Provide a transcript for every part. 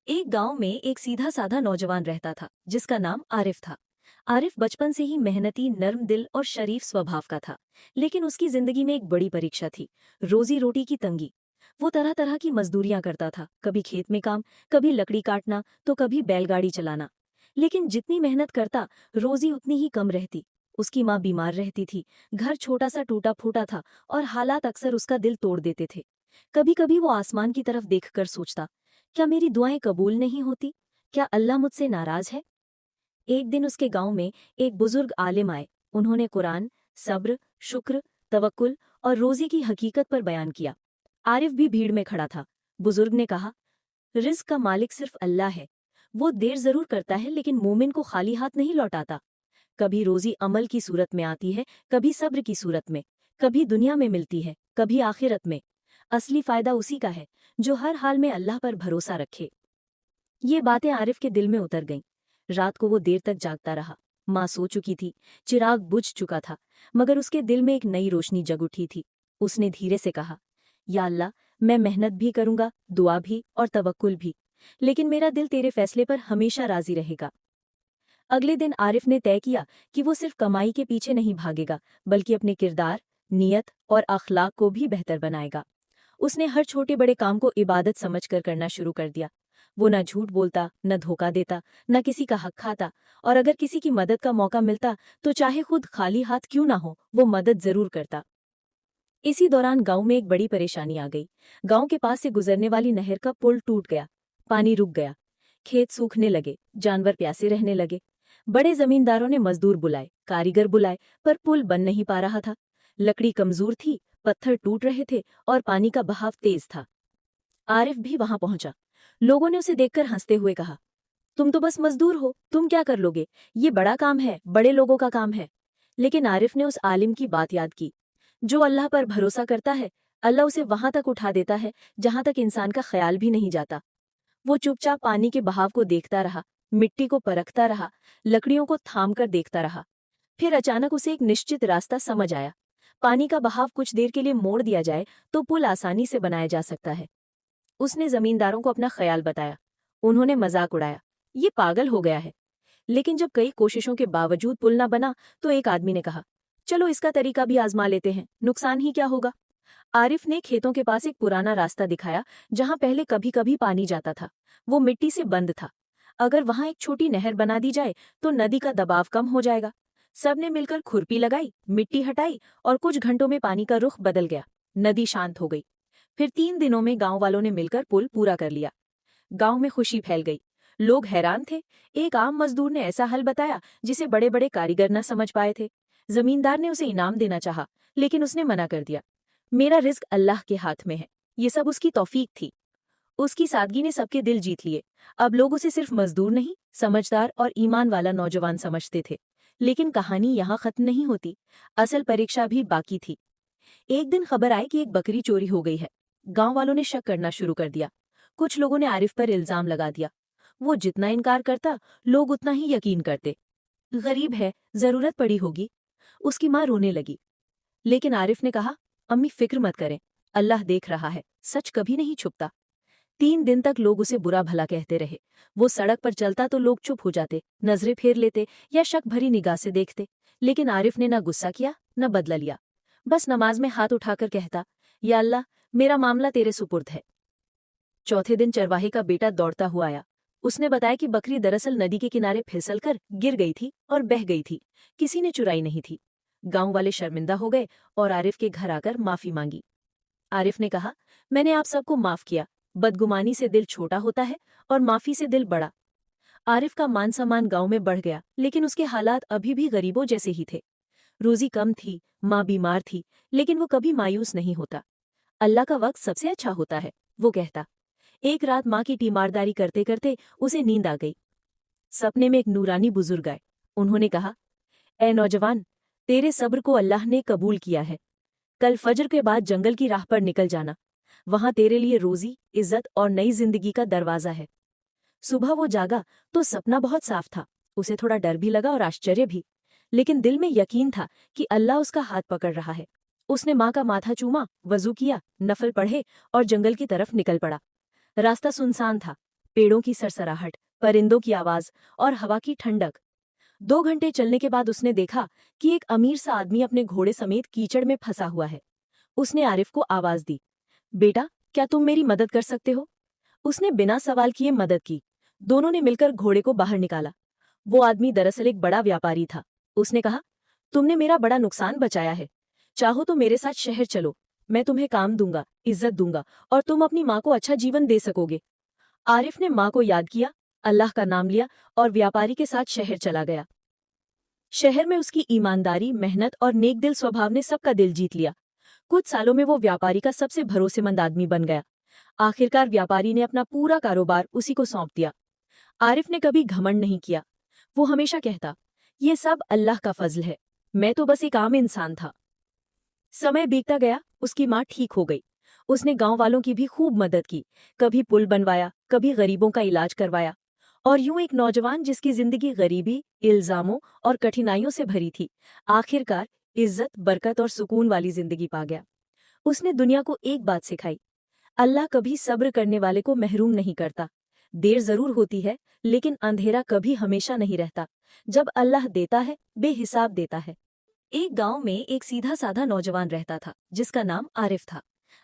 एक गांव में एक सीधा साधा नौजवान रहता था जिसका नाम आरिफ था। आरिफ बचपन से ही मेहनती, नर्म दिल और शरीफ स्वभाव का था। लेकिन उसकी जिंदगी में एक बड़ी परीक्षा थी, रोजी रोटी की तंगी। वो तरह तरह की मजदूरियां करता था, कभी खेत में काम, कभी लकड़ी काटना, तो कभी बैलगाड़ी चलाना। लेकिन जितनी मेहनत करता, रोजी उतनी ही कम रहती। उसकी माँ बीमार रहती थी, घर छोटा सा टूटा फूटा था और हालात अक्सर उसका दिल तोड़ देते थे। कभी कभी वो आसमान की तरफ देखकर सोचता, क्या मेरी दुआएं कबूल नहीं होती? क्या अल्लाह मुझसे नाराज है? एक दिन उसके गांव में एक बुजुर्ग आलिम आए। उन्होंने कुरान, सब्र, शुक्र, तवक्कुल और रोजी की हकीकत पर बयान किया। आरिफ भी भीड़ में खड़ा था। बुजुर्ग ने कहा, रिज्क का मालिक सिर्फ अल्लाह है। वो देर जरूर करता है, लेकिन मोमिन को खाली हाथ नहीं लौटाता। कभी रोजी अमल की सूरत में आती है, कभी सब्र की सूरत में, कभी दुनिया में मिलती है, कभी आखिरत में। असली फायदा उसी का है जो हर हाल में अल्लाह पर भरोसा रखे। ये बातें आरिफ के दिल में उतर गईं। रात को वो देर तक जागता रहा। माँ सो चुकी थी, चिराग बुझ चुका था, मगर उसके दिल में एक नई रोशनी जग उठी थी। उसने धीरे से कहा, या अल्लाह, मैं मेहनत भी करूंगा, दुआ भी और तवक्कुल भी, लेकिन मेरा दिल तेरे फैसले पर हमेशा राजी रहेगा। अगले दिन आरिफ ने तय किया कि वो सिर्फ कमाई के पीछे नहीं भागेगा, बल्कि अपने किरदार, नियत और अखलाक को भी बेहतर बनाएगा। उसने हर छोटे बड़े काम को इबादत समझकर करना शुरू कर दिया। वो न झूठ बोलता, न धोखा देता, न किसी का हक खाता, और अगर किसी की मदद का मौका मिलता तो चाहे खुद खाली हाथ क्यों ना हो, वो मदद जरूर करता। इसी दौरान गांव में एक बड़ी परेशानी आ गई। गांव के पास से गुजरने वाली नहर का पुल टूट गया। पानी रुक गया, खेत सूखने लगे, जानवर प्यासे रहने लगे। बड़े जमींदारों ने मजदूर बुलाए, कारीगर बुलाए, पर पुल बन नहीं पा रहा था। लकड़ी कमजोर थी, पत्थर टूट रहे थे और पानी का बहाव तेज था। आरिफ भी वहां पहुंचा। लोगों ने उसे देखकर हंसते हुए कहा, तुम तो बस मजदूर हो, तुम क्या कर लोगे? ये बड़ा काम है, बड़े लोगों का काम है। लेकिन आरिफ ने उस आलिम की बात याद की, जो अल्लाह पर भरोसा करता है, अल्लाह उसे वहां तक उठा देता है जहां तक इंसान का ख्याल भी नहीं जाता। वो चुपचाप पानी के बहाव को देखता रहा, मिट्टी को परखता रहा, लकड़ियों को थाम कर देखता रहा। फिर अचानक उसे एक निश्चित रास्ता समझ आया। पानी का बहाव कुछ देर के लिए मोड़ दिया जाए तो पुल आसानी से बनाया जा सकता है। उसने जमींदारों को अपना ख्याल बताया। उन्होंने मजाक उड़ाया, ये पागल हो गया है। लेकिन जब कई कोशिशों के बावजूद पुल न बना तो एक आदमी ने कहा, चलो इसका तरीका भी आजमा लेते हैं, नुकसान ही क्या होगा। आरिफ ने खेतों के पास एक पुराना रास्ता दिखाया जहां पहले कभी कभी पानी जाता था। वो मिट्टी से बंद था। अगर वहां एक छोटी नहर बना दी जाए तो नदी का दबाव कम हो जाएगा। सबने मिलकर खुरपी लगाई, मिट्टी हटाई और कुछ घंटों में पानी का रुख बदल गया। नदी शांत हो गई। फिर 3 दिनों में गांव वालों ने मिलकर पुल पूरा कर लिया। गांव में खुशी फैल गई। लोग हैरान थे। एक आम मजदूर ने ऐसा हल बताया जिसे बड़े बड़े कारीगर न समझ पाए थे। जमींदार ने उसे इनाम देना चाहा, लेकिन उसने मना कर दिया। मेरा रिज्क अल्लाह के हाथ में है। ये सब उसकी तौफीक थी। उसकी सादगी ने सबके दिल जीत लिए। अब लोग उसे सिर्फ मजदूर नहीं, समझदार और ईमान वाला नौजवान समझते थे। लेकिन कहानी यहाँ खत्म नहीं होती। असल परीक्षा भी बाकी थी। एक दिन खबर आई कि एक बकरी चोरी हो गई है। गांव वालों ने शक करना शुरू कर दिया। कुछ लोगों ने आरिफ पर इल्जाम लगा दिया। वो जितना इनकार करता, लोग उतना ही यकीन करते। गरीब है, जरूरत पड़ी होगी। उसकी माँ रोने लगी। लेकिन आरिफ ने कहा, अम्मी फिक्र मत करें, अल्लाह देख रहा है, सच कभी नहीं छुपता। 3 दिन तक लोग उसे बुरा भला कहते रहे। वो सड़क पर चलता तो लोग चुप हो जाते, नजरें फेर लेते या शक भरी निगाह से देखते। लेकिन आरिफ ने न गुस्सा किया, न बदला लिया। बस नमाज में हाथ उठाकर कहता, या अल्लाह, मेरा मामला तेरे सुपुर्द है। चौथे दिन चरवाहे का बेटा दौड़ता हुआ आया। उसने बताया कि बकरी दरअसल नदी के किनारे फिसलकर गिर गई थी और बह गई थी। किसी ने चुराई नहीं थी। गांव वाले शर्मिंदा हो गए और आरिफ के घर आकर माफी मांगी। आरिफ ने कहा, मैंने आप सबको माफ किया। बदगुमानी से दिल छोटा होता है और माफी से दिल बड़ा। आरिफ का मान सम्मान गांव में बढ़ गया, लेकिन उसके हालात अभी भी गरीबों जैसे ही थे। रोजी कम थी, माँ बीमार थी, लेकिन वो कभी मायूस नहीं होता। अल्लाह का वक्त सबसे अच्छा होता है, वो कहता। एक रात माँ की तीमारदारी करते करते उसे नींद आ गई। सपने में एक नूरानी बुजुर्ग आए। उन्होंने कहा, ए नौजवान, तेरे सब्र को अल्लाह ने कबूल किया है। कल फजर के बाद जंगल की राह पर निकल जाना। वहां तेरे लिए रोजी, इज्जत और नई जिंदगी का दरवाजा है। सुबह वो जागा तो सपना बहुत साफ था। उसे थोड़ा डर भी लगा और आश्चर्य भी, लेकिन दिल में यकीन था कि अल्लाह उसका हाथ पकड़ रहा है। उसने माँ का माथा चूमा, वजू किया, नफल पढ़े और जंगल की तरफ निकल पड़ा। रास्ता सुनसान था, पेड़ों की सरसराहट, परिंदों की आवाज और हवा की ठंडक। 2 घंटे चलने के बाद उसने देखा कि एक अमीर सा आदमी अपने घोड़े समेत कीचड़ में फंसा हुआ है। उसने आरिफ को आवाज दी, बेटा, क्या तुम मेरी मदद कर सकते हो? उसने बिना सवाल किए मदद की। दोनों ने मिलकर घोड़े को बाहर निकाला। वो आदमी दरअसल एक बड़ा व्यापारी था। उसने कहा, तुमने मेरा बड़ा नुकसान बचाया है। चाहो तो मेरे साथ शहर चलो, मैं तुम्हें काम दूंगा, इज्जत दूंगा और तुम अपनी माँ को अच्छा जीवन दे सकोगे। आरिफ ने माँ को याद किया, अल्लाह का नाम लिया और व्यापारी के साथ शहर चला गया। शहर में उसकी ईमानदारी, मेहनत और नेकदिल स्वभाव ने सबका दिल जीत लिया। कुछ सालों में वो व्यापारी का सबसे भरोसेमंद आदमी बन गया। आखिरकार व्यापारी ने अपना पूरा कारोबार उसी को सौंप दिया। आरिफ ने कभी घमंड नहीं किया। वो हमेशा कहता, ये सब अल्लाह का फजल है, मैं तो बस एक आम इंसान था। समय बीतता गया, उसकी माँ ठीक हो गई। उसने गांव वालों की भी खूब मदद की, कभी पुल बनवाया, कभी गरीबों का इलाज करवाया। और यूं एक नौजवान जिसकी जिंदगी गरीबी, इल्जामों और कठिनाइयों से भरी थी, आखिरकार इज्जत, बरकत और सुकून वाली जिंदगी पा गया। उसने दुनिया को एक बात सिखाई, अल्लाह कभी सब्र करने वाले को महरूम नहीं करता। देर जरूर होती है, लेकिन अंधेरा कभी हमेशा नहीं रहता। जब अल्लाह देता है, बेहिसाब देता है। एक गांव में एक सीधा साधा नौजवान रहता था, जिसका नाम आरिफ था।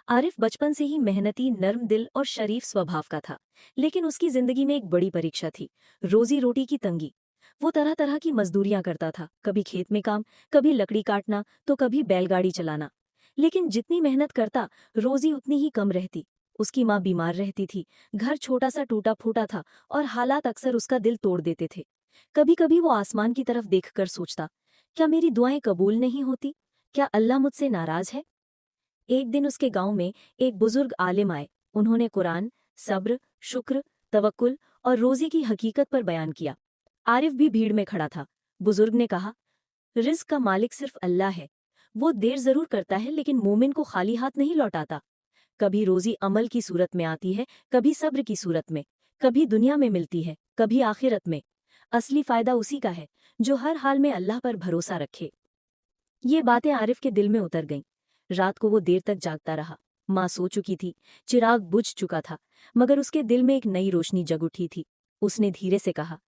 आरिफ बचपन से ही मेहनती, नर्म दिल और शरीफ स्वभाव का था। लेकिन उसकी जिंदगी में एक बड़ी परीक्षा थी, रोजी रोटी की तंगी। वो तरह तरह की मजदूरियां करता था, कभी खेत में काम, कभी लकड़ी काटना, तो कभी बैलगाड़ी चलाना। लेकिन जितनी मेहनत करता, रोजी उतनी ही कम रहती। उसकी माँ बीमार रहती थी, घर छोटा सा टूटा फूटा था और हालात अक्सर उसका दिल तोड़ देते थे। कभी कभी वो आसमान की तरफ देखकर सोचता, क्या मेरी दुआएं कबूल नहीं होती? क्या अल्लाह मुझसे नाराज है? एक दिन उसके गांव में एक बुजुर्ग आलिम आए। उन्होंने कुरान, सब्र, शुक्र, तवक्कुल और रोजी की हकीकत पर बयान किया। आरिफ भी भीड़ में खड़ा था। बुजुर्ग ने कहा, रिज़्क़ का मालिक सिर्फ अल्लाह है। वो देर जरूर करता है, लेकिन मोमिन को खाली हाथ नहीं लौटाता। कभी रोजी अमल की सूरत में आती है, कभी सब्र की सूरत में, कभी दुनिया में मिलती है, कभी आखिरत में। असली फायदा उसी का है जो हर हाल में अल्लाह पर भरोसा रखे। ये बातें आरिफ के दिल में उतर गईं। रात को वो देर तक जागता रहा। माँ सो चुकी थी, चिराग बुझ चुका था, मगर उसके दिल में एक नई रोशनी जग उठी थी। उसने धीरे से कहा,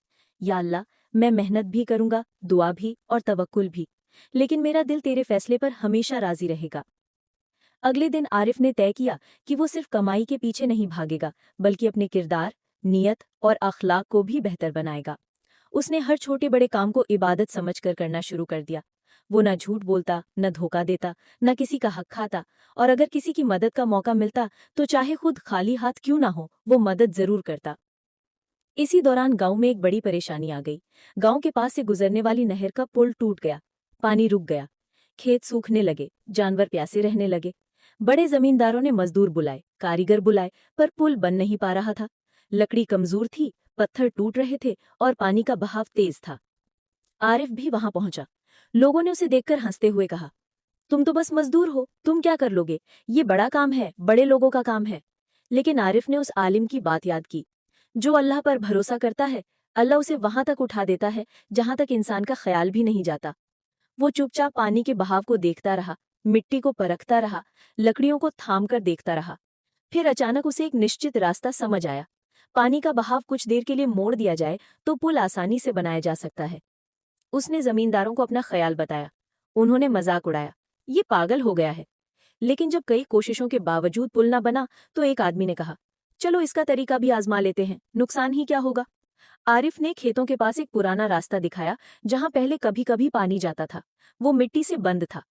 या अल्लाह, मैं मेहनत भी करूंगा, दुआ भी और तवक्कुल भी, लेकिन मेरा दिल तेरे फैसले पर हमेशा राजी रहेगा। अगले दिन आरिफ ने तय किया कि वो सिर्फ कमाई के पीछे नहीं भागेगा, बल्कि अपने किरदार, नियत और अखलाक को भी बेहतर बनाएगा। उसने हर छोटे बड़े काम को इबादत समझकर करना शुरू कर दिया। वो न झूठ बोलता, न धोखा देता, न किसी का हक खाता, और अगर किसी की मदद का मौका मिलता तो चाहे खुद खाली हाथ क्यों ना हो, वो मदद जरूर करता। इसी दौरान गांव में एक बड़ी परेशानी आ गई। गांव के पास से गुजरने वाली नहर का पुल टूट गया, पानी रुक गया, खेत सूखने लगे, जानवर प्यासे रहने लगे। बड़े जमींदारों ने मजदूर बुलाए, कारीगर बुलाए, पर पुल बन नहीं पा रहा था। लकड़ी कमजोर थी, पत्थर टूट रहे थे और पानी का बहाव तेज था। आरिफ भी वहां पहुंचा। लोगों ने उसे देखकर हंसते हुए कहा, तुम तो बस मजदूर हो, तुम क्या कर लोगे? ये बड़ा काम है, बड़े लोगों का काम है। लेकिन आरिफ ने उस आलिम की बात याद की, जो अल्लाह पर भरोसा करता है, अल्लाह उसे वहां तक उठा देता है जहां तक इंसान का ख्याल भी नहीं जाता। वो चुपचाप पानी के बहाव को देखता रहा, मिट्टी को परखता रहा, लकड़ियों को थाम कर देखता रहा। फिर अचानक उसे एक निश्चित रास्ता समझ आया। पानी का बहाव कुछ देर के लिए मोड़ दिया जाए तो पुल आसानी से बनाया जा सकता है। उसने जमींदारों को अपना ख्याल बताया। उन्होंने मजाक उड़ाया, ये पागल हो गया है। लेकिन जब कई कोशिशों के बावजूद पुल न बना तो एक आदमी ने कहा, चलो इसका तरीका भी आजमा लेते हैं, नुकसान ही क्या होगा। आरिफ ने खेतों के पास एक पुराना रास्ता दिखाया, जहां पहले कभी कभी पानी जाता था। वो मिट्टी से बंद था।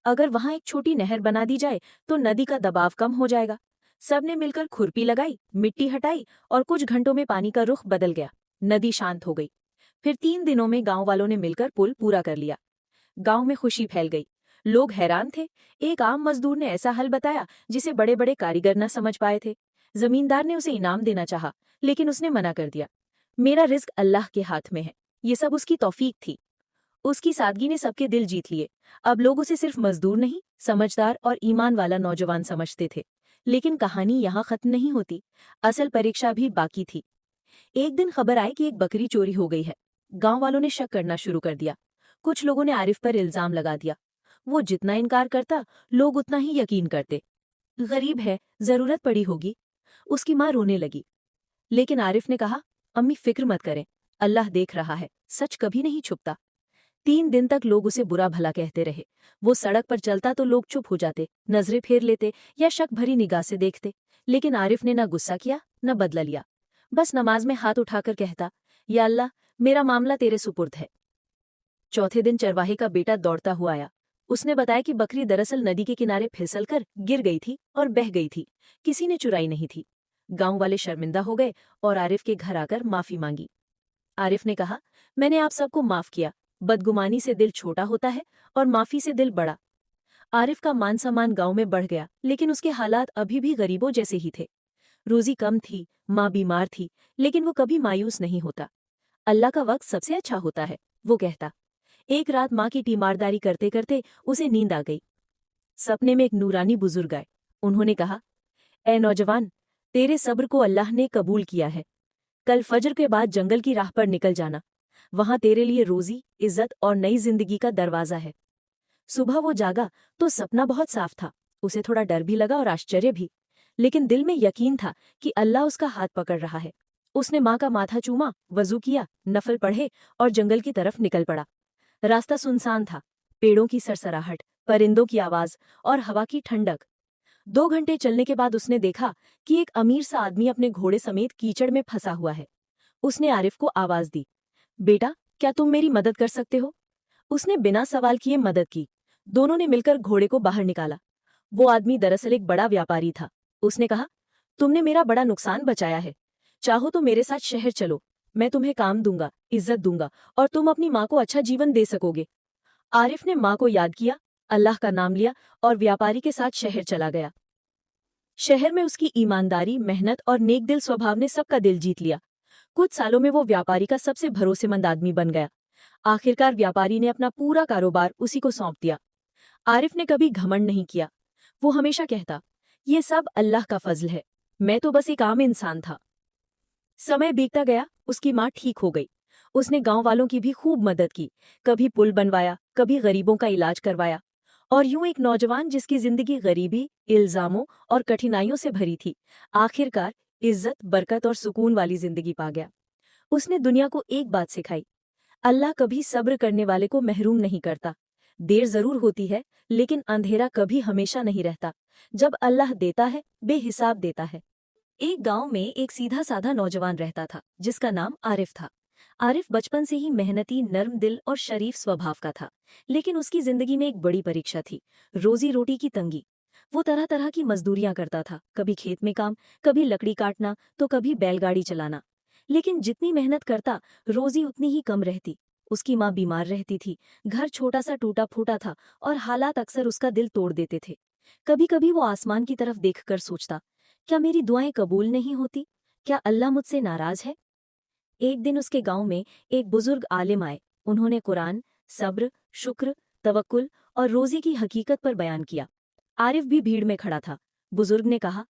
अगर वहां एक छोटी नहर बना दी जाए तो नदी का दबाव कम हो जाएगा। सबने मिलकर खुरपी लगाई, मिट्टी हटाई और कुछ घंटों में पानी का रुख बदल गया। नदी शांत हो गई। फिर 3 दिनों में गांव वालों ने मिलकर पुल पूरा कर लिया। गांव में खुशी फैल गई। लोग हैरान थे। एक आम मजदूर ने ऐसा हल बताया जिसे बड़े बड़े कारीगर न समझ पाए थे। जमींदार ने उसे इनाम देना चाहा, लेकिन उसने मना कर दिया। मेरा रिज्क अल्लाह के हाथ में है। ये सब उसकी तौफीक थी। उसकी सादगी ने सबके दिल जीत लिए। अब लोग उसे सिर्फ मजदूर नहीं, समझदार और ईमान वाला नौजवान समझते थे। लेकिन कहानी यहाँ खत्म नहीं होती। असल परीक्षा भी बाकी थी। एक दिन खबर आई कि एक बकरी चोरी हो गई है। गांव वालों ने शक करना शुरू कर दिया। कुछ लोगों ने आरिफ पर इल्जाम लगा दिया। वो जितना इनकार करता, लोग उतना ही यकीन करते। गरीब है, जरूरत पड़ी होगी। उसकी माँ रोने लगी। लेकिन आरिफ ने कहा, अम्मी फिक्र मत करें, अल्लाह देख रहा है, सच कभी नहीं छुपता। 3 दिन तक लोग उसे बुरा भला कहते रहे। वो सड़क पर चलता तो लोग चुप हो जाते, नजरें फेर लेते या शक भरी निगाह से देखते। लेकिन आरिफ ने न गुस्सा किया न बदला लिया, बस नमाज में हाथ उठाकर कहता, या अल्लाह, मेरा मामला तेरे सुपुर्द है। चौथे दिन चरवाहे का बेटा दौड़ता हुआ आया। उसने बताया कि बकरी दरअसल नदी के किनारे फिसलकर गिर गई थी और बह गई थी, किसी ने चुराई नहीं थी। गांव वाले शर्मिंदा हो गए और आरिफ के घर आकर माफी मांगी। आरिफ ने कहा, मैंने आप सबको माफ किया, बदगुमानी से दिल छोटा होता है और माफी से दिल बड़ा। आरिफ का मान सम्मान गांव में बढ़ गया, लेकिन उसके हालात अभी भी गरीबों जैसे ही थे। रोजी कम थी, माँ बीमार थी, लेकिन वो कभी मायूस नहीं होता। अल्लाह का वक्त सबसे अच्छा होता है, वो कहता। एक रात माँ की तीमारदारी करते करते उसे नींद आ गई। सपने में एक नूरानी बुजुर्ग आए। उन्होंने कहा, ए नौजवान, तेरे सब्र को अल्लाह ने कबूल किया है। कल फजर के बाद जंगल की राह पर निकल जाना, वहां तेरे लिए रोजी, इज्जत और नई जिंदगी का दरवाजा है। सुबह वो जागा तो सपना बहुत साफ था। उसे थोड़ा डर भी लगा और आश्चर्य भी, लेकिन दिल में यकीन था कि अल्लाह उसका हाथ पकड़ रहा है। उसने माँ का माथा चूमा, वजू किया, नफल पढ़े और जंगल की तरफ निकल पड़ा। रास्ता सुनसान था, पेड़ों की सरसराहट, परिंदों की आवाज और हवा की ठंडक। 2 घंटे चलने के बाद उसने देखा कि एक अमीर सा आदमी अपने घोड़े समेत कीचड़ में फंसा हुआ है। उसने आरिफ को आवाज दी, बेटा, क्या तुम मेरी मदद कर सकते हो? उसने बिना सवाल किए मदद की। दोनों ने मिलकर घोड़े को बाहर निकाला। वो आदमी दरअसल एक बड़ा व्यापारी था। उसने कहा, तुमने मेरा बड़ा नुकसान बचाया है, चाहो तो मेरे साथ शहर चलो, मैं तुम्हें काम दूंगा, इज्जत दूंगा और तुम अपनी माँ को अच्छा जीवन दे सकोगे। आरिफ ने माँ को याद किया, अल्लाह का नाम लिया और व्यापारी के साथ शहर चला गया। शहर में उसकी ईमानदारी, मेहनत और नेक दिल स्वभाव ने सबका दिल जीत लिया। कुछ सालों में वो व्यापारी का सबसे भरोसेमंद आदमी बन गया। आखिरकार व्यापारी ने अपना पूरा कारोबार उसी को सौंप दिया। आरिफ ने कभी घमंड नहीं किया। वो हमेशा कहता, ये सब अल्लाह का फजल है, मैं तो बस एक आम इंसान था। समय बीतता गया, उसकी माँ ठीक हो गई। उसने गांव वालों की भी खूब मदद की, कभी पुल बनवाया, कभी गरीबों का इलाज करवाया। और यूं एक नौजवान जिसकी जिंदगी गरीबी, इल्जामों और कठिनाइयों से भरी थी, आखिरकार इज्जत, बरकत और सुकून वाली जिंदगी पा गया। उसने दुनिया को एक बात सिखाई, अल्लाह कभी सब्र करने वाले को महरूम नहीं करता। देर जरूर होती है, लेकिन अंधेरा कभी हमेशा नहीं रहता। जब अल्लाह देता है, बेहिसाब देता है। एक गांव में एक सीधा साधा नौजवान रहता था, जिसका नाम आरिफ था। आरिफ बचपन से ही मेहनती, नर्म दिल और शरीफ स्वभाव का था, लेकिन उसकी जिंदगी में एक बड़ी परीक्षा थी, रोजी रोटी की तंगी। वो तरह तरह की मजदूरियां करता था, कभी खेत में काम, कभी लकड़ी काटना, तो कभी बैलगाड़ी चलाना। लेकिन जितनी मेहनत करता, रोजी उतनी ही कम रहती। उसकी माँ बीमार रहती थी, घर छोटा सा टूटा फूटा था और हालात अक्सर उसका दिल तोड़ देते थे। कभी कभी वो आसमान की तरफ देखकर सोचता, क्या मेरी दुआएं कबूल नहीं होती? क्या अल्लाह मुझसे नाराज है? एक दिन उसके गांव में एक बुजुर्ग आलिम आए। उन्होंने कुरान, सब्र, शुक्र, तवक्कुल और रोजी की हकीकत पर बयान किया। आरिफ भी भीड़ में खड़ा था। बुजुर्ग ने कहा,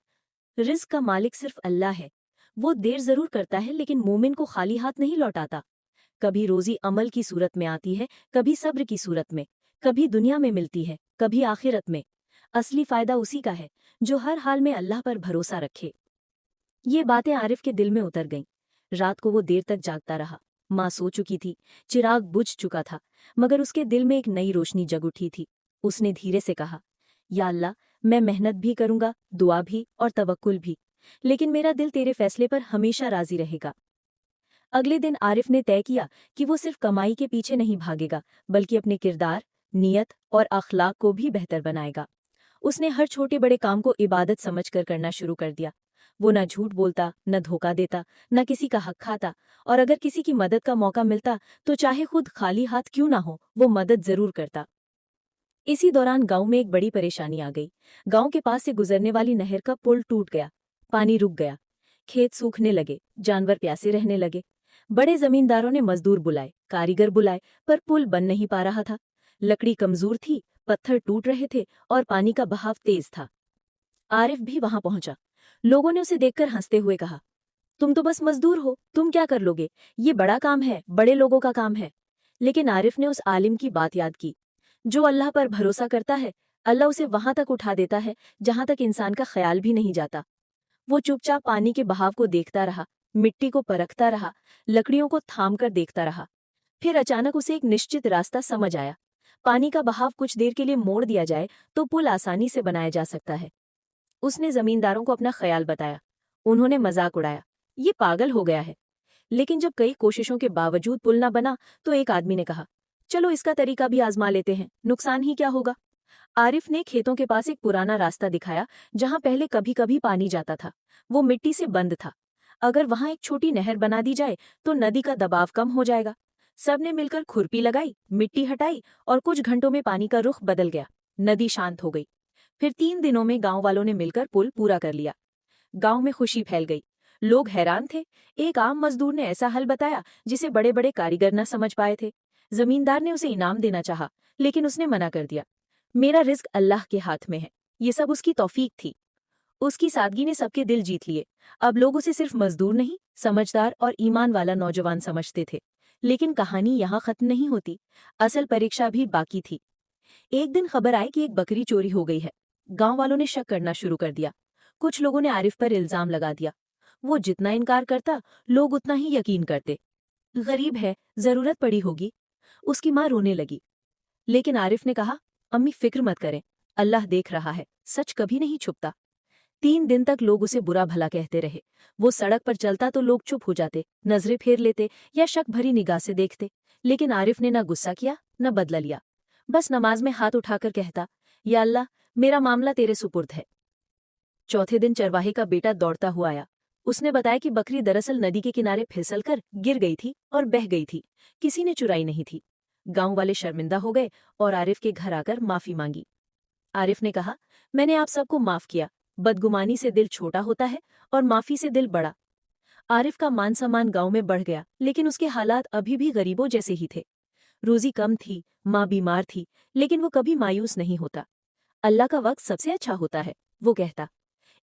रिज़्क़ का मालिक सिर्फ अल्लाह है। वो देर जरूर करता है, लेकिन मोमिन को खाली हाथ नहीं लौटाता। कभी रोजी अमल की सूरत में आती है, कभी सब्र की सूरत में, कभी दुनिया में मिलती है, कभी आखिरत में। असली फायदा उसी का है जो हर हाल में अल्लाह पर भरोसा रखे। ये बातें आरिफ के दिल में उतर गईं। रात को वो देर तक जागता रहा। माँ सो चुकी थी, चिराग बुझ चुका था, मगर उसके दिल में एक नई रोशनी जग उठी थी। उसने धीरे से कहा, या अल्लाह, मैं मेहनत भी करूंगा, दुआ भी और तवक्कुल भी, लेकिन मेरा दिल तेरे फैसले पर हमेशा राजी रहेगा। अगले दिन आरिफ ने तय किया कि वो सिर्फ कमाई के पीछे नहीं भागेगा, बल्कि अपने किरदार, नियत और अखलाक को भी बेहतर बनाएगा। उसने हर छोटे बड़े काम को इबादत समझकर करना शुरू कर दिया। वो न झूठ बोलता, न धोखा देता, न किसी का हक खाता, और अगर किसी की मदद का मौका मिलता तो चाहे खुद खाली हाथ क्यों ना हो, वो मदद जरूर करता। इसी दौरान गांव में एक बड़ी परेशानी आ गई। गांव के पास से गुजरने वाली नहर का पुल टूट गया, पानी रुक गया, खेत सूखने लगे, जानवर प्यासे रहने लगे। बड़े जमींदारों ने मजदूर बुलाए, कारीगर बुलाए, पर पुल बन नहीं पा रहा था। लकड़ी कमजोर थी, पत्थर टूट रहे थे और पानी का बहाव तेज था। आरिफ भी वहां पहुंचा। लोगों ने उसे देखकर हंसते हुए कहा, तुम तो बस मजदूर हो, तुम क्या कर लोगे? ये बड़ा काम है, बड़े लोगों का काम है। लेकिन आरिफ ने उस आलिम की बात याद की, जो अल्लाह पर भरोसा करता है, अल्लाह उसे वहां तक उठा देता है जहां तक इंसान का ख्याल भी नहीं जाता। वो चुपचाप पानी के बहाव को देखता रहा, मिट्टी को परखता रहा, लकड़ियों को थाम कर देखता रहा। फिर अचानक उसे एक निश्चित रास्ता समझ आया। पानी का बहाव कुछ देर के लिए मोड़ दिया जाए तो पुल आसानी से बनाया जा सकता है। उसने जमींदारों को अपना ख्याल बताया। उन्होंने मजाक उड़ाया, ये पागल हो गया है। लेकिन जब कई कोशिशों के बावजूद पुल न बना तो एक आदमी ने कहा, चलो इसका तरीका भी आजमा लेते हैं, नुकसान ही क्या होगा। आरिफ ने खेतों के पास एक पुराना रास्ता दिखाया जहां पहले कभी कभी पानी जाता था। वो मिट्टी से बंद था। अगर वहां एक छोटी नहर बना दी जाए तो नदी का दबाव कम हो जाएगा। सबने मिलकर खुरपी लगाई, मिट्टी हटाई और कुछ घंटों में पानी का रुख बदल गया। नदी शांत हो गई। फिर 3 दिनों में गांव वालों ने मिलकर पुल पूरा कर लिया। गांव में खुशी फैल गई। लोग हैरान थे। एक आम मजदूर ने ऐसा हल बताया जिसे बड़े बड़े कारीगर न समझ पाए थे। जमींदार ने उसे इनाम देना चाहा, लेकिन उसने मना कर दिया। मेरा रिस्क अल्लाह के हाथ में है। ये सब उसकी तौफीक थी। उसकी सादगी ने सबके दिल जीत लिए। अब लोग उसे सिर्फ मजदूर नहीं, समझदार और ईमान वाला नौजवान समझते थे। लेकिन कहानी यहाँ खत्म नहीं होती। असल परीक्षा भी बाकी थी। एक दिन खबर आई कि एक बकरी चोरी हो गई है। गांव वालों ने शक करना शुरू कर दिया। कुछ लोगों ने आरिफ पर इल्जाम लगा दिया। वो जितना इनकार करता, लोग उतना ही यकीन करते। गरीब है, जरूरत पड़ी होगी। उसकी माँ रोने लगी। लेकिन आरिफ ने कहा, अम्मी फिक्र मत करें, अल्लाह देख रहा है, सच कभी नहीं छुपता। 3 दिन तक लोग उसे बुरा भला कहते रहे। वो सड़क पर चलता तो लोग चुप हो जाते, नजरें फेर लेते या शक भरी निगाह से देखते। लेकिन आरिफ ने न गुस्सा किया न बदला लिया। बस नमाज में हाथ उठाकर कहता, या अल्लाह, मेरा मामला तेरे सुपुर्द है। चौथे दिन चरवाहे का बेटा दौड़ता हुआ आया। उसने बताया कि बकरी दरअसल नदी के किनारे फिसलकर गिर गई थी और बह गई थी। किसी ने चुराई नहीं थी। गांव वाले शर्मिंदा हो गए और आरिफ के घर आकर माफी मांगी। आरिफ ने कहा, मैंने आप सबको माफ किया। बदगुमानी से दिल छोटा होता है और माफी से दिल बड़ा। आरिफ का मान सम्मान गांव में बढ़ गया, लेकिन उसके हालात अभी भी गरीबों जैसे ही थे। रोजी कम थी, माँ बीमार थी, लेकिन वो कभी मायूस नहीं होता। अल्लाह का वक्त सबसे अच्छा होता है, वो कहता।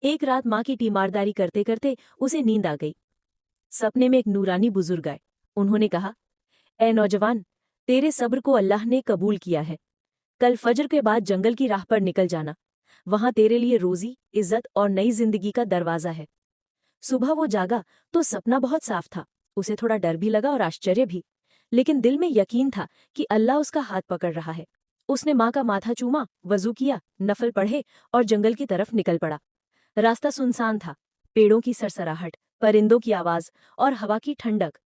एक रात माँ की तीमारदारी करते करते उसे नींद आ गई। सपने में एक नूरानी बुजुर्ग आए। उन्होंने कहा, ए नौजवान, तेरे सब्र को अल्लाह ने कबूल किया है। कल फजर के बाद जंगल की राह पर निकल जाना। वहां तेरे लिए रोजी, इज्जत और नई जिंदगी का दरवाजा है। सुबह वो जागा तो सपना बहुत साफ था। उसे थोड़ा डर भी लगा और आश्चर्य भी, लेकिन दिल में यकीन था कि अल्लाह उसका हाथ पकड़ रहा है। उसने माँ का माथा चूमा, वजू किया, नफल पढ़े और जंगल की तरफ निकल पड़ा। रास्ता सुनसान था। पेड़ों की सरसराहट, परिंदों की आवाज और हवा की ठंडक।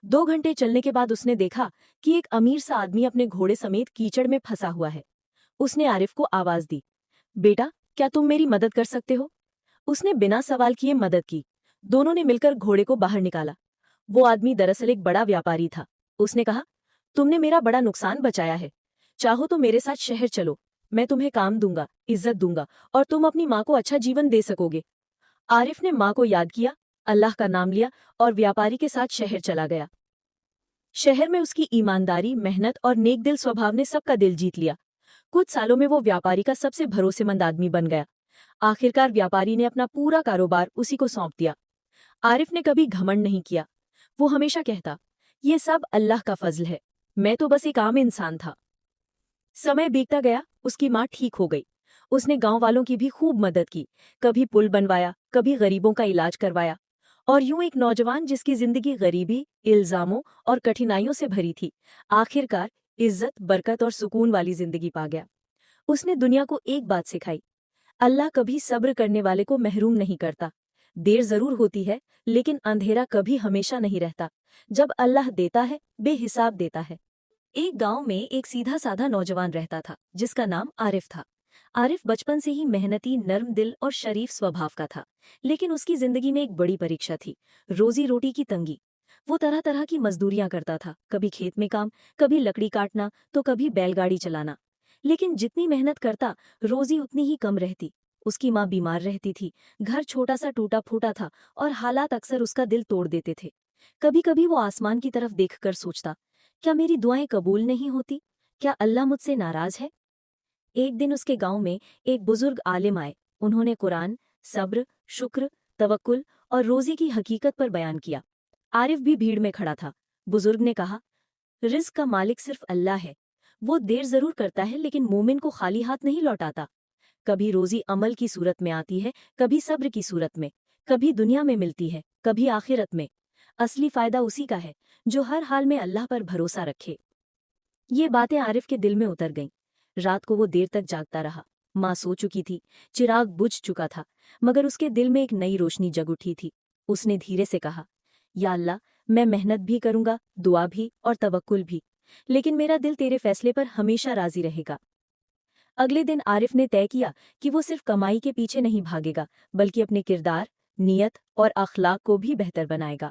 2 घंटे चलने के बाद उसने देखा कि एक अमीर सा आदमी अपने घोड़े समेत कीचड़ में फंसा हुआ है। उसने आरिफ को आवाज दी, बेटा, क्या तुम मेरी मदद कर सकते हो? उसने बिना सवाल किए मदद की। दोनों ने मिलकर घोड़े को बाहर निकाला। वो आदमी दरअसल एक बड़ा व्यापारी था। उसने कहा, तुमने मेरा बड़ा नुकसान बचाया है। चाहो तो मेरे साथ शहर चलो। मैं तुम्हें काम दूंगा, इज्जत दूंगा और तुम अपनी माँ को अच्छा जीवन दे सकोगे। आरिफ ने माँ को याद किया, अल्लाह का नाम लिया और व्यापारी के साथ शहर चला गया। शहर में उसकी ईमानदारी, मेहनत और नेकदिल स्वभाव ने सबका दिल जीत लिया। कुछ सालों में वो व्यापारी का सबसे भरोसेमंद आदमी बन गया। आखिरकार व्यापारी ने अपना पूरा कारोबार उसी को सौंप दिया। आरिफ ने कभी घमंड नहीं किया। वो हमेशा कहता, ये सब अल्लाह का फजल है, मैं तो बस एक आम इंसान था। समय बीतता गया, उसकी माँ ठीक हो गई। उसने गांव वालों की भी खूब मदद की। कभी पुल बनवाया, कभी गरीबों का इलाज करवाया। और यूं एक नौजवान जिसकी जिंदगी गरीबी, इल्जामों और कठिनाइयों से भरी थी, आखिरकार इज्जत, बरकत और सुकून वाली जिंदगी पा गया। उसने दुनिया को एक बात सिखाई, अल्लाह कभी सब्र करने वाले को महरूम नहीं करता। देर जरूर होती है, लेकिन अंधेरा कभी हमेशा नहीं रहता। जब अल्लाह देता है, बेहिसाब देता है। एक गांव में एक सीधा साधा नौजवान रहता था जिसका नाम आरिफ था। आरिफ बचपन से ही मेहनती, नर्म दिल और शरीफ स्वभाव का था। लेकिन उसकी जिंदगी में एक बड़ी परीक्षा थी, रोजी रोटी की तंगी। वो तरह तरह की मजदूरियां करता था, कभी खेत में काम, कभी लकड़ी काटना तो कभी बैलगाड़ी चलाना। लेकिन जितनी मेहनत करता, रोजी उतनी ही कम रहती। उसकी माँ बीमार रहती थी, घर छोटा सा टूटा फूटा था और हालात अक्सर उसका दिल तोड़ देते थे। कभी कभी वो आसमान की तरफ देखकर सोचता, क्या मेरी दुआएं कबूल नहीं होती? क्या अल्लाह मुझसे नाराज है? एक दिन उसके गांव में एक बुजुर्ग आलिम आए। उन्होंने कुरान, सब्र, शुक्र, तवक्कुल और रोजी की हकीकत पर बयान किया। आरिफ भी भीड़ में खड़ा था। बुजुर्ग ने कहा, रिज़्क़ का मालिक सिर्फ अल्लाह है। वो देर जरूर करता है, लेकिन मोमिन को खाली हाथ नहीं लौटाता। कभी रोजी अमल की सूरत में आती है, कभी सब्र की सूरत में, कभी दुनिया में मिलती है, कभी आखिरत में। असली फायदा उसी का है जो हर हाल में अल्लाह पर भरोसा रखे। ये बातें आरिफ के दिल में उतर गईं। रात को वो देर तक जागता रहा। माँ सो चुकी थी, चिराग बुझ चुका था, मगर उसके दिल में एक नई रोशनी जग उठी थी। उसने धीरे से कहा, या अल्लाह, मैं मेहनत भी करूंगा, दुआ भी और तवक्कुल भी, लेकिन मेरा दिल तेरे फैसले पर हमेशा राजी रहेगा। अगले दिन आरिफ ने तय किया कि वो सिर्फ कमाई के पीछे नहीं भागेगा, बल्कि अपने किरदार, नियत और अखलाक को भी बेहतर बनाएगा।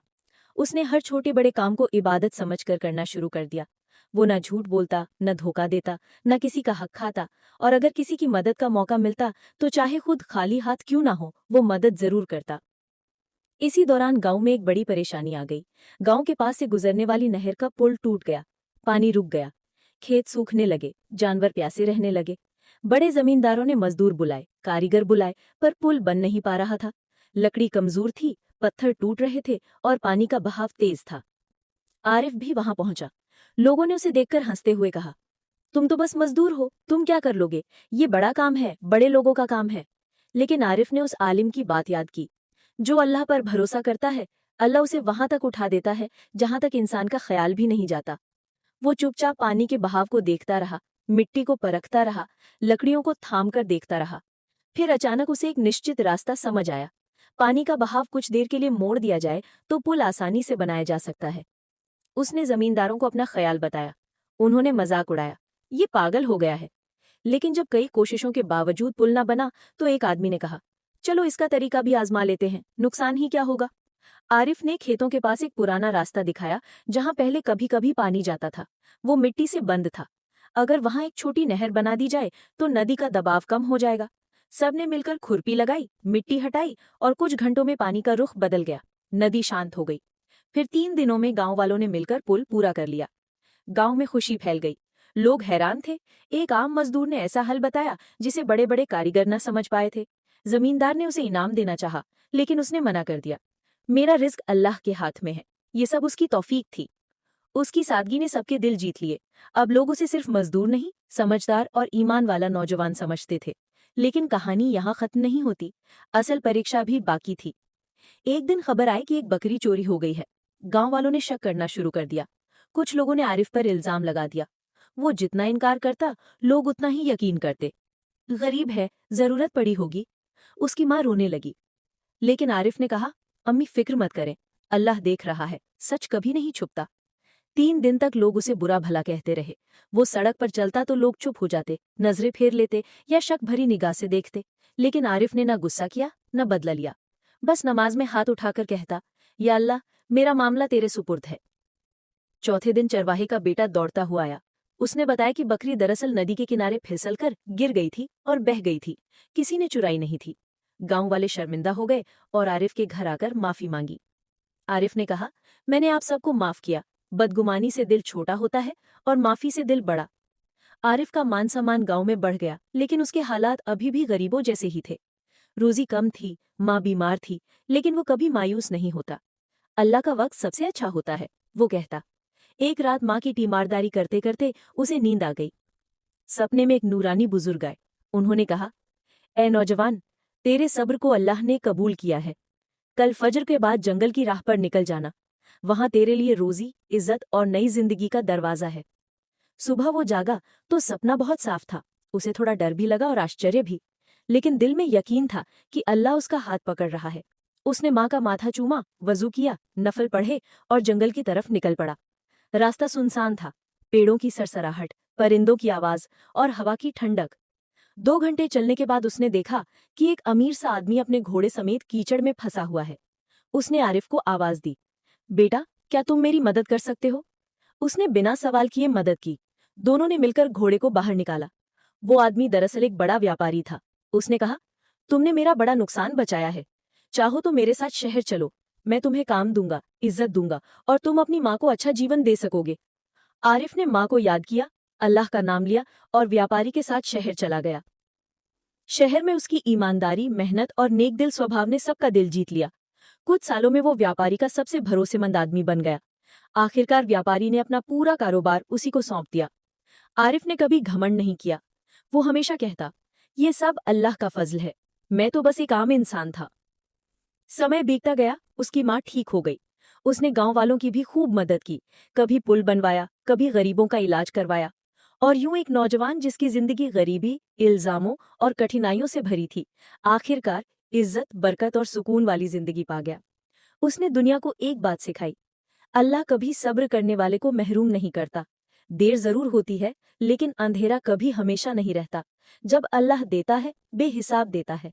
उसने हर छोटे बड़े काम को इबादत समझकर करना शुरू कर दिया। वो न झूठ बोलता, न धोखा देता, न किसी का हक खाता, और अगर किसी की मदद का मौका मिलता तो चाहे खुद खाली हाथ क्यों ना हो, वो मदद जरूर करता। इसी दौरान गांव में एक बड़ी परेशानी आ गई। गांव के पास से गुजरने वाली नहर का पुल टूट गया, पानी रुक गया, खेत सूखने लगे, जानवर प्यासे रहने लगे। बड़े जमींदारों ने मजदूर बुलाए, कारीगर बुलाए, पर पुल बन नहीं पा रहा था। लकड़ी कमजोर थी, पत्थर टूट रहे थे और पानी का बहाव तेज था। आरिफ भी वहां पहुंचा। लोगों ने उसे देखकर हंसते हुए कहा, तुम तो बस मजदूर हो, तुम क्या कर लोगे, ये बड़ा काम है, बड़े लोगों का काम है। लेकिन आरिफ ने उस आलिम की बात याद की, जो अल्लाह पर भरोसा करता है, अल्लाह उसे वहां तक उठा देता है जहां तक इंसान का ख्याल भी नहीं जाता। वो चुपचाप पानी के बहाव को देखता रहा, मिट्टी को परखता रहा, लकड़ियों को थाम कर देखता रहा। फिर अचानक उसे एक निश्चित रास्ता समझ आया। पानी का बहाव कुछ देर के लिए मोड़ दिया जाए तो पुल आसानी से बनाया जा सकता है। उसने जमींदारों को अपना ख्याल बताया। उन्होंने मजाक उड़ाया, ये पागल हो गया है। लेकिन जब कई कोशिशों के बावजूद पुल न बना तो एक आदमी ने कहा, चलो इसका तरीका भी आजमा लेते हैं, नुकसान ही क्या होगा। आरिफ ने खेतों के पास एक पुराना रास्ता दिखाया जहां पहले कभी कभी पानी जाता था। वो मिट्टी से बंद था। अगर वहां एक छोटी नहर बना दी जाए तो नदी का दबाव कम हो जाएगा। सबने मिलकर खुरपी लगाई, मिट्टी हटाई और कुछ घंटों में पानी का रुख बदल गया। नदी शांत हो गई। फिर 3 दिनों में गांव वालों ने मिलकर पुल पूरा कर लिया। गांव में खुशी फैल गई। लोग हैरान थे। एक आम मजदूर ने ऐसा हल बताया जिसे बड़े बड़े कारीगर न समझ पाए थे। जमींदार ने उसे इनाम देना चाहा, लेकिन उसने मना कर दिया। मेरा रिस्क अल्लाह के हाथ में है। ये सब उसकी तौफीक थी। उसकी सादगी ने सबके दिल जीत लिए। अब लोग उसे सिर्फ मजदूर नहीं, समझदार और ईमान वाला नौजवान समझते थे। लेकिन कहानी यहाँ खत्म नहीं होती। असल परीक्षा भी बाकी थी। एक दिन खबर आई कि एक बकरी चोरी हो गई है। गांव वालों ने शक करना शुरू कर दिया। कुछ लोगों ने आरिफ पर इल्जाम लगा दिया। वो जितना इनकार करता, लोग उतना ही यकीन करते। गरीब है, जरूरत पड़ी होगी। उसकी माँ रोने लगी। लेकिन आरिफ ने कहा, अम्मी फिक्र मत करें, अल्लाह देख रहा है, सच कभी नहीं छुपता। 3 दिन तक लोग उसे बुरा भला कहते रहे। वो सड़क पर चलता तो लोग चुप हो जाते, नजरें फेर लेते या शक भरी निगाह से देखते। लेकिन आरिफ ने न गुस्सा किया, न बदला लिया। बस नमाज में हाथ उठाकर कहता, या अल्लाह, मेरा मामला तेरे सुपुर्द है। चौथे दिन चरवाहे का बेटा दौड़ता हुआ आया। उसने बताया कि बकरी दरअसल नदी के किनारे फिसलकर गिर गई थी और बह गई थी। किसी ने चुराई नहीं थी। गांव वाले शर्मिंदा हो गए और आरिफ के घर आकर माफी मांगी। आरिफ ने कहा, मैंने आप सबको माफ किया। बदगुमानी से दिल छोटा होता है और माफी से दिल बड़ा। आरिफ का मान सम्मान गांव में बढ़ गया, लेकिन उसके हालात अभी भी गरीबों जैसे ही थे। रोजी कम थी, माँ बीमार थी, लेकिन वो कभी मायूस नहीं होता। अल्लाह का वक्त सबसे अच्छा होता है, वो कहता। एक रात माँ की तीमारदारी करते करते उसे नींद आ गई। सपने में एक नूरानी बुजुर्ग आए। उन्होंने कहा, ए नौजवान, तेरे सब्र को अल्लाह ने कबूल किया है। कल फजर के बाद जंगल की राह पर निकल जाना। वहां तेरे लिए रोजी, इज्जत और नई जिंदगी का दरवाजा है। सुबह वो जागा तो सपना बहुत साफ था। उसे थोड़ा डर भी लगा और आश्चर्य भी, लेकिन दिल में यकीन था कि अल्लाह उसका हाथ पकड़ रहा है। उसने माँ का माथा चूमा, वजू किया, नफल पढ़े और जंगल की तरफ निकल पड़ा। रास्ता सुनसान था। पेड़ों की सरसराहट, परिंदों की आवाज और हवा की ठंडक। 2 घंटे चलने के बाद उसने देखा कि एक अमीर सा आदमी अपने घोड़े समेत कीचड़ में फंसा हुआ है। उसने आरिफ को आवाज दी, बेटा, क्या तुम मेरी मदद कर सकते हो? उसने बिना सवाल किए मदद की। दोनों ने मिलकर घोड़े को बाहर निकाला। वो आदमी दरअसल एक बड़ा व्यापारी था। उसने कहा, तुमने मेरा बड़ा नुकसान बचाया है। चाहो तो मेरे साथ शहर चलो, मैं तुम्हें काम दूंगा, इज्जत दूंगा और तुम अपनी माँ को अच्छा जीवन दे सकोगे। आरिफ ने माँ को याद किया, अल्लाह का नाम लिया और व्यापारी के साथ शहर चला गया। शहर में उसकी ईमानदारी, मेहनत और नेक दिल स्वभाव ने सबका दिल जीत लिया। कुछ सालों में वो व्यापारी का सबसे भरोसेमंद आदमी बन गया। आखिरकार व्यापारी ने अपना पूरा कारोबार उसी को सौंप दिया। आरिफ ने कभी घमंड नहीं किया। वो हमेशा कहता, ये सब अल्लाह का फजल है, मैं तो बस एक आम इंसान था। समय बीतता गया, उसकी माँ ठीक हो गई। उसने गांव वालों की भी खूब मदद की, कभी पुल बनवाया, कभी गरीबों का इलाज करवाया। और यूं एक नौजवान जिसकी जिंदगी गरीबी, इल्जामों और कठिनाइयों से भरी थी, आखिरकार इज्जत, बरकत और सुकून वाली जिंदगी पा गया। उसने दुनिया को एक बात सिखाई, अल्लाह कभी सब्र करने वाले को महरूम नहीं करता। देर जरूर होती है, लेकिन अंधेरा कभी हमेशा नहीं रहता। जब अल्लाह देता है, बेहिसाब देता है।